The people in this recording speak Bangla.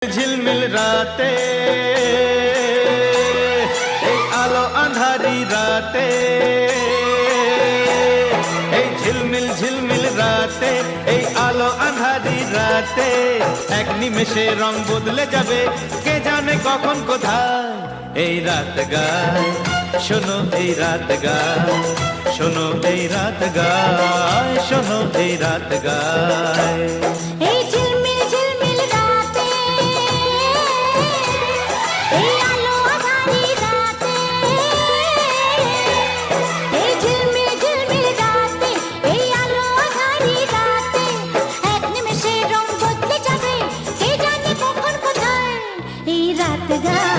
ঝিলমিল রাতে এই আলো আঁধারি রাতে এই ঝিলমিল ঝিলমিল রাতে এই আলো আঁধারি রাতে এক নিমেষে রং বদলে যাবে কে জানে কখন কোথায়। এই রাত গায় শোনো, এই রাত গায় শোনো, এই রাত গায় শোনো, এই রাত গায়। এই ঝিলমিল ঝিলমিল রাতে এই আলো আঁধারি রাতে এই ঝিলমিল ঝিলমিল রাতে এই আলো আঁধারি রাতে এক নিমেষে রং বদলে যাবে কে জানে কখন কোথায়। এই রাত গায়